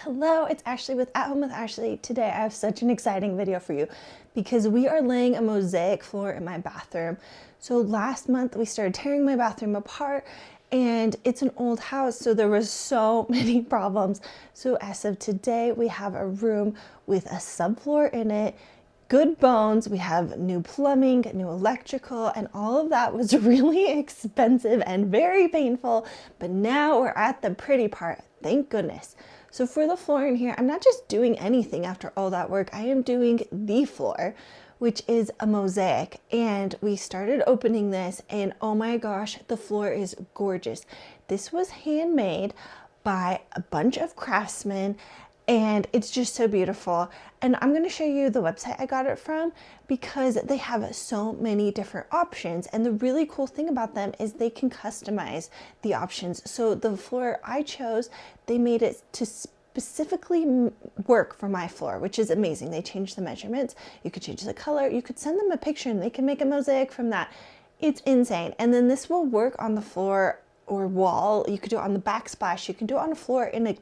Hello, it's Ashley with At Home with Ashley. Today I have such an exciting video for you because we are laying a mosaic floor in my bathroom. So last month we started tearing my bathroom apart and it's an old house, so there was so many problems. So as of today, we have a room with a subfloor in it, good bones, we have new plumbing, new electrical, and all of that was really expensive and very painful, but now we're at the pretty part, thank goodness. So for the floor in here, I'm not just doing anything after all that work, I am doing the floor, which is a mosaic. And we started opening this and oh my gosh, the floor is gorgeous. This was handmade by a bunch of craftsmen and it's just so beautiful. And I'm going to show you the website I got it from because they have so many different options. And the really cool thing about them is they can customize the options. So the floor I chose, they made it to specifically work for my floor, which is amazing. They changed the measurements. You could change the color. You could send them a picture and they can make a mosaic from that. It's insane. And then this will work on the floor or wall. You could do it on the backsplash. You can do it on a floor in a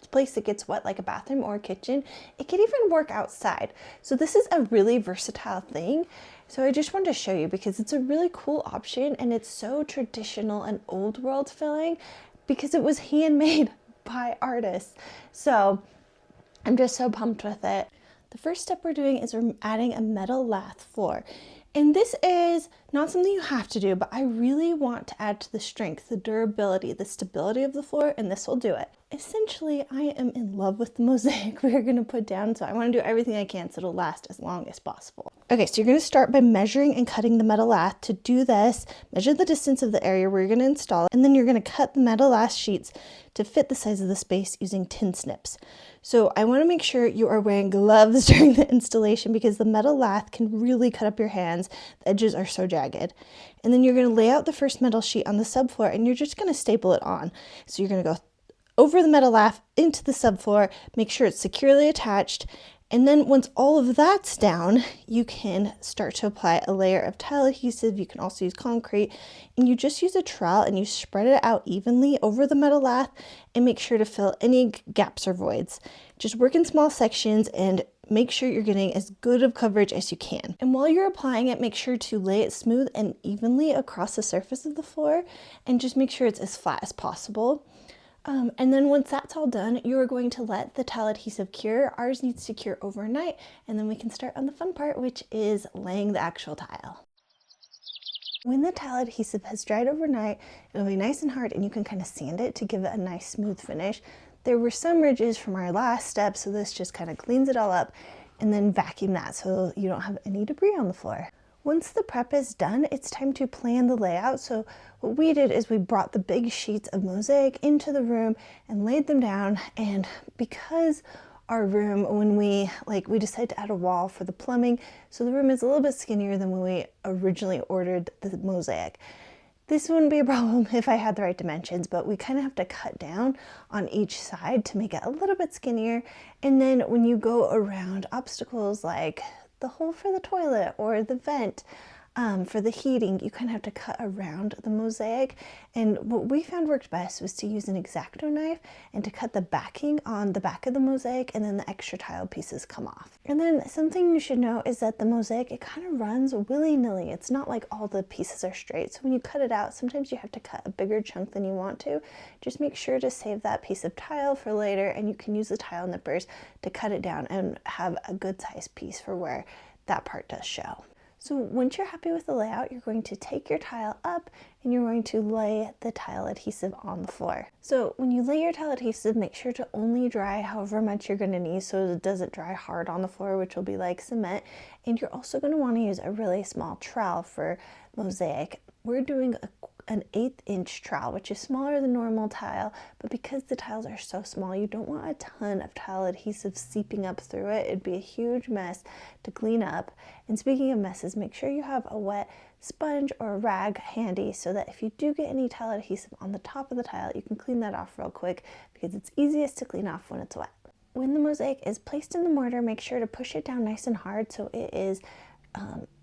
place that gets wet like a bathroom or a kitchen. It could even work outside. So this is a really versatile thing. So I just wanted to show you because it's a really cool option and it's so traditional and old world feeling because it was handmade by artists. So I'm just so pumped with it. The first step we're doing is we're adding a metal lath floor. And this is not something you have to do, but I really want to add to the strength, the durability, the stability of the floor, and this will do it. Essentially, I am in love with the mosaic we're going to put down, so I want to do everything I can so it'll last as long as possible. Okay, so you're going to start by measuring and cutting the metal lath. To do this, measure the distance of the area where you're going to install it, and then you're going to cut the metal lath sheets to fit the size of the space using tin snips. So I want to make sure you are wearing gloves during the installation because the metal lath can really cut up your hands. The edges are so jagged. And then you're going to lay out the first metal sheet on the subfloor and you're just going to staple it on. So you're going to go over the metal lath into the subfloor, make sure it's securely attached. And then once all of that's down, you can start to apply a layer of tile adhesive. You can also use concrete and you just use a trowel and you spread it out evenly over the metal lath and make sure to fill any gaps or voids. Just work in small sections and make sure you're getting as good of coverage as you can. And while you're applying it, make sure to lay it smooth and evenly across the surface of the floor and just make sure it's as flat as possible. And then once that's all done, you are going to let the tile adhesive cure. Ours needs to cure overnight, and then we can start on the fun part, which is laying the actual tile. When the tile adhesive has dried overnight, it'll be nice and hard and you can kind of sand it to give it a nice smooth finish. There were some ridges from our last step, so this just kind of cleans it all up and then vacuum that so you don't have any debris on the floor. Once the prep is done, it's time to plan the layout. So what we did is we brought the big sheets of mosaic into the room and laid them down. And because our room, when we decided to add a wall for the plumbing, so the room is a little bit skinnier than when we originally ordered the mosaic. This wouldn't be a problem if I had the right dimensions, but we kind of have to cut down on each side to make it a little bit skinnier. And then when you go around obstacles like the hole for the toilet or the vent for the heating, you kind of have to cut around the mosaic. And what we found worked best was to use an X-Acto knife and to cut the backing on the back of the mosaic, and then the extra tile pieces come off. And then something you should know is that the mosaic, it kind of runs willy-nilly. It's not like all the pieces are straight. So when you cut it out, sometimes you have to cut a bigger chunk than you want to. Just make sure to save that piece of tile for later, and you can use the tile nippers to cut it down and have a good sized piece for where that part does show. So once you're happy with the layout, you're going to take your tile up and you're going to lay the tile adhesive on the floor. So when you lay your tile adhesive, make sure to only dry however much you're going to need so it doesn't dry hard on the floor, which will be like cement. And you're also going to want to use a really small trowel for mosaic. We're doing an 1/8 inch trowel, which is smaller than normal tile, but because the tiles are so small, you don't want a ton of tile adhesive seeping up through it. It'd be a huge mess to clean up. And speaking of messes, make sure you have a wet sponge or a rag handy so that if you do get any tile adhesive on the top of the tile, you can clean that off real quick because it's easiest to clean off when it's wet. When the mosaic is placed in the mortar, make sure to push it down nice and hard so it is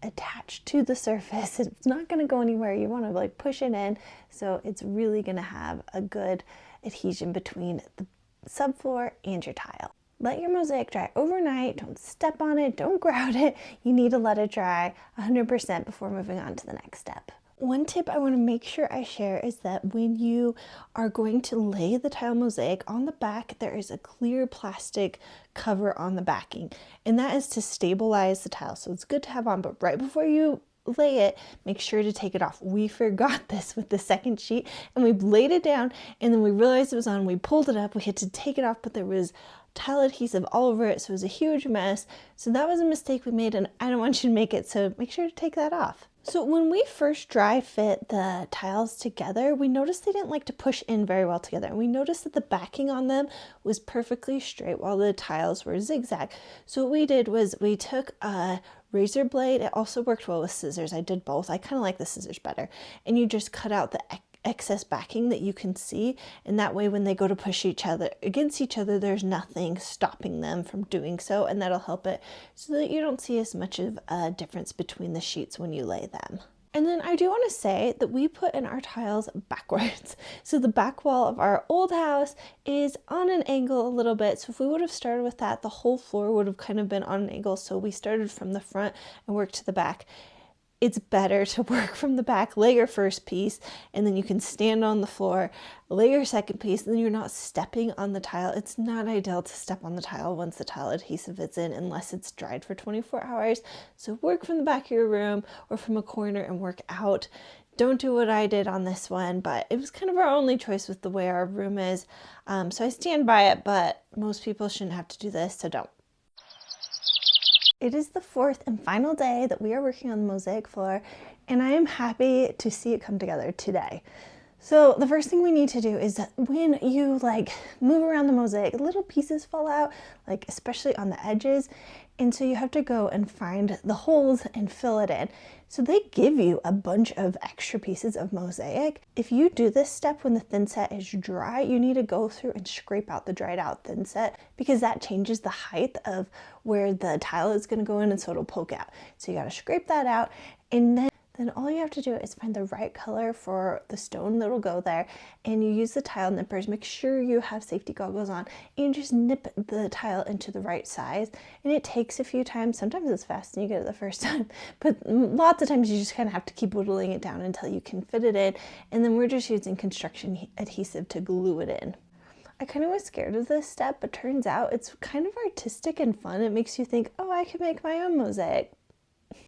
attached to the surface. It's not going to go anywhere. You want to push it in so it's really going to have a good adhesion between the subfloor and your tile. Let your mosaic dry overnight. Don't step on it, don't grout it. You need to let it dry 100% before moving on to the next step. One tip I want to make sure I share is that when you are going to lay the tile mosaic on the back, there is a clear plastic cover on the backing, and that is to stabilize the tile. So it's good to have on, but right before you lay it, make sure to take it off. We forgot this with the second sheet, and we laid it down, and then we realized it was on. We pulled it up, we had to take it off, but there was tile adhesive all over it, so it was a huge mess. So that was a mistake we made, and I don't want you to make it, so make sure to take that off. So when we first dry fit the tiles together, we noticed they didn't like to push in very well together. And we noticed that the backing on them was perfectly straight while the tiles were zigzag. So what we did was we took a razor blade. It also worked well with scissors. I did both. I kind of like the scissors better. And you just cut out the excess backing that you can see, and that way when they go to push each other against each other, there's nothing stopping them from doing so, and that'll help it so that you don't see as much of a difference between the sheets when you lay them. And then I do want to say that we put in our tiles backwards. So the back wall of our old house is on an angle a little bit. So if we would have started with that, the whole floor would have kind of been on an angle. So we started from the front and worked to the back. It's better to work from the back, lay your first piece, and then you can stand on the floor, lay your second piece, and then you're not stepping on the tile. It's not ideal to step on the tile once the tile adhesive is in, unless it's dried for 24 hours. So work from the back of your room or from a corner and work out. Don't do what I did on this one, but it was kind of our only choice with the way our room is. So I stand by it, but most people shouldn't have to do this, so don't. It is the fourth and final day that we are working on the mosaic floor, and I am happy to see it come together today. So the first thing we need to do is when you move around the mosaic, little pieces fall out, especially on the edges. And so you have to go and find the holes and fill it in. So they give you a bunch of extra pieces of mosaic. If you do this step when the thin set is dry, you need to go through and scrape out the dried out thin set, because that changes the height of where the tile is going to go in, and so it'll poke out. So you got to scrape that out, and then all you have to do is find the right color for the stone that'll go there, and you use the tile nippers. Make sure you have safety goggles on, and just nip the tile into the right size. And it takes a few times. Sometimes it's fast and you get it the first time, but lots of times you just kind of have to keep whittling it down until you can fit it in. And then we're just using construction adhesive to glue it in. I kind of was scared of this step, but turns out it's kind of artistic and fun. It makes you think, oh, I can make my own mosaic.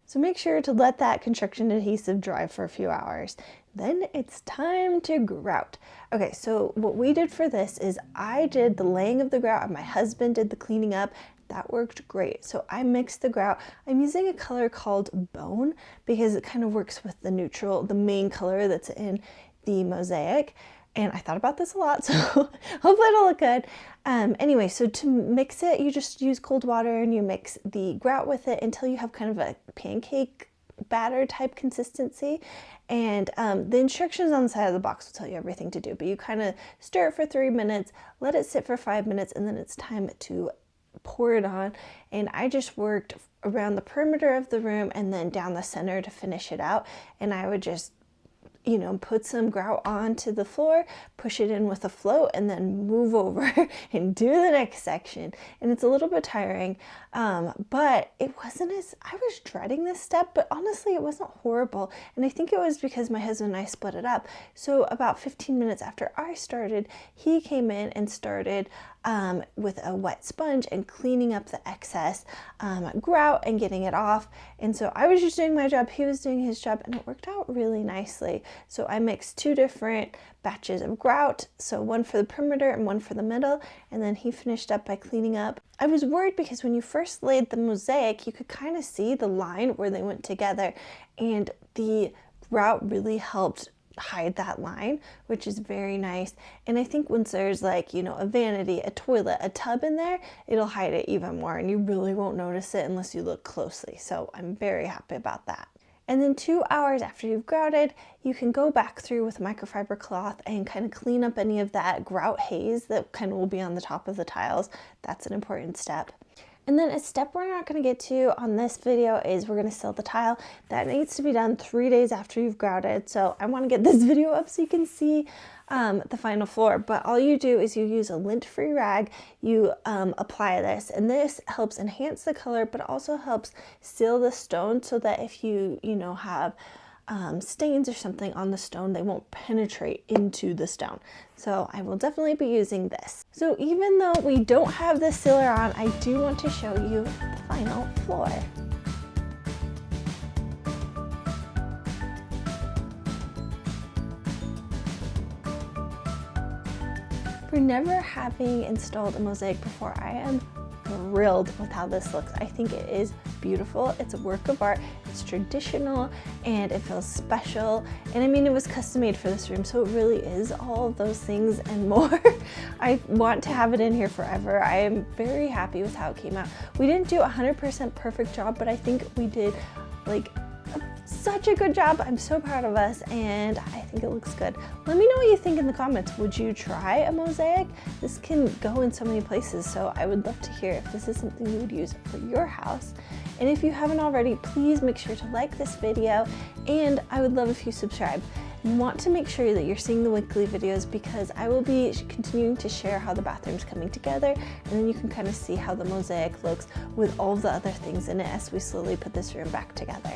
So make sure to let that construction adhesive dry for a few hours. Then it's time to grout. Okay, so what we did for this is I did the laying of the grout and my husband did the cleaning up. That worked great. So I mixed the grout. I'm using a color called Bone because it kind of works with the neutral, the main color that's in the mosaic. And I thought about this a lot, so hopefully it'll look good. Anyway, so to mix it, you just use cold water and you mix the grout with it until you have kind of a pancake batter type consistency. And the instructions on the side of the box will tell you everything to do, but you kind of stir it for 3 minutes, let it sit for 5 minutes, and then it's time to pour it on. And I just worked around the perimeter of the room and then down the center to finish it out. And I would just put some grout onto the floor, push it in with a float, and then move over and do the next section. And it's a little bit tiring, but it wasn't I was dreading this step, but honestly, it wasn't horrible. And I think it was because my husband and I split it up. So about 15 minutes after I started, he came in and started with a wet sponge and cleaning up the excess grout and getting it off. And so I was just doing my job, he was doing his job, and it worked out really nicely. So I mixed 2 different batches of grout, so one for the perimeter and one for the middle, and then he finished up by cleaning up. I was worried because when you first laid the mosaic, you could kind of see the line where they went together, and the grout really helped hide that line, which is very nice. And I think once there's a vanity, a toilet, a tub in there, it'll hide it even more, and you really won't notice it unless you look closely. So I'm very happy about that. And then 2 hours after you've grouted, you can go back through with a microfiber cloth and kind of clean up any of that grout haze that kind of will be on the top of the tiles. That's an important step. And then a step we're not going to get to on this video is we're going to seal the tile. That needs to be done 3 days after you've grouted. So I want to get this video up so you can see the final floor. But all you do is you use a lint-free rag, you apply this, and this helps enhance the color, but also helps seal the stone so that if you have stains or something on the stone, they won't penetrate into the stone. So I will definitely be using this. So even though we don't have the sealer on, I do want to show you the final floor. For never having installed a Mosaic before, I am thrilled with how this looks. I think it is beautiful. It's a work of art. It's traditional and it feels special. And I mean, it was custom made for this room, so it really is all of those things and more. I want to have it in here forever. I am very happy with how it came out. We didn't do a 100% perfect job, but I think we did like such a good job. I'm so proud of us and I think it looks good. Let me know what you think in the comments. Would you try a Mosaic? This can go in so many places, so I would love to hear if this is something you would use for your house. And if you haven't already, please make sure to like this video, and I would love if you subscribe. You want to make sure that you're seeing the weekly videos because I will be continuing to share how the bathroom's coming together, and then you can kind of see how the Mosaic looks with all of the other things in it as we slowly put this room back together.